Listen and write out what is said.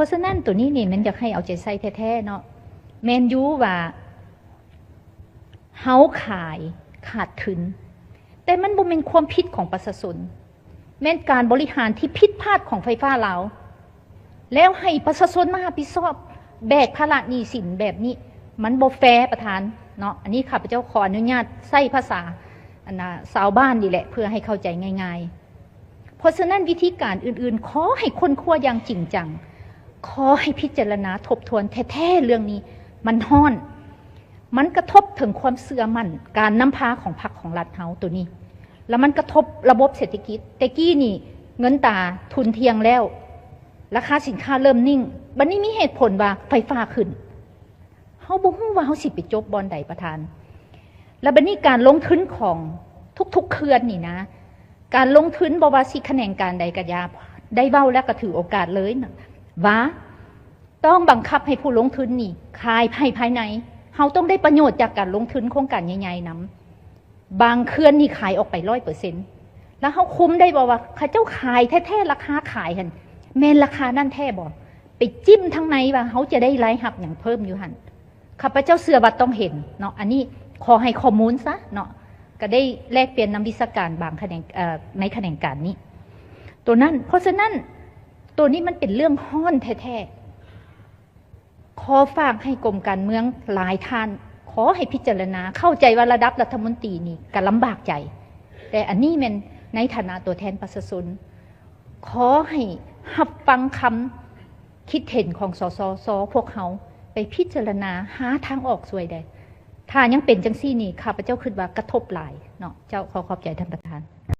ราะฉะนั้นตัวนี้นี่มันอยากให้เอาใจใส่แท้ๆเนาะแมนยูว่าเฮาขายขาดทุนแต่มันบ่เป็นความผิดของประชาชนแม้นการบริหารที่ผิดพลาดของไฟฟ้าเราแล้วให้ประชาชนมารับผิดชอบแบกภาระหนี้สินแบบนี้มันบ่แฟร์ประธานเนาะอันนี้ข้าพเจ้าขออนุญาตใช้ภาษาชาวบ้านนี่แหละเพื่อให้เข้าใจง่ายๆเพราะฉะนั้นวิธีการอื่นๆขอให้คนคั่วอย่างจริงจังขอให้พิจารณาทบทวนแท้ๆเรื่องนี้มันฮ้อนมันกระทบถึงความเสื่อมั่นการนำพาของพรรคของรัฐเฮาตัวนี้แล้วมันกระทบระบบเศรษฐกิจแต่กี้นี่เงินตาทุนเทียงแล้วราคาสินค้าเริ่มนิ่งบัดนี้มีเหตุผลว่าไฟฟ้าขึ้นเฮาบ่ฮู้ว่าเฮาสิไปจบบอนใดประธานแล้วบัดนี้การลงทุนของทุกๆเคือนนี่นะการลงทุนบ่ว่าสิแขนงการใดก็ยาได้เว้าแล้วก็ถือโอกาสเลยนะว่าต้องบังคับให้ผู้ลงทุนนี่ขายภายในเฮาต้องได้ประโยชน์จากการลงทุนโครงการใหญ่ๆนำบางเคือนนี่ขายออกไป 100% แล้วเฮาคุ้มได้บ่ว่าเขาเจ้าขายแท้ๆราคาขายหั่นแม่นราคานั่นแท้บ่ไปจิ้มทางในว่าเฮาจะได้รายรับหยังเพิ่มอยู่หั่นข้าพเจ้าเชื่อว่าต้องเห็นเนาะอันนี้ขอให้ข้อมูลซะเนาะก็ได้แลกเปลี่ยนนำวิชาการบางแขนงในแขนงการนี้ตัวนั้นเพราะฉะนั้นตัวนี้มันเป็นเรื่องฮ้อนแท้ๆขอฝากให้กรมการเมืองหลายท่านขอให้พิจารณาเข้าใจว่าระดับรัฐมนตรีนี่ก็ลำบากใจแต่อันนี้มันในฐานะตัวแทนประชาชนขอให้รับฟังคำคิดเห็นของสสพวกเขาไปพิจารณาหาทางออกสวยได้ถ้ายังเป็นจังซี่นี่ข้าพเจ้าคิดว่ากระทบหลายเนาะเจ้าขอขอบใจท่านประธาน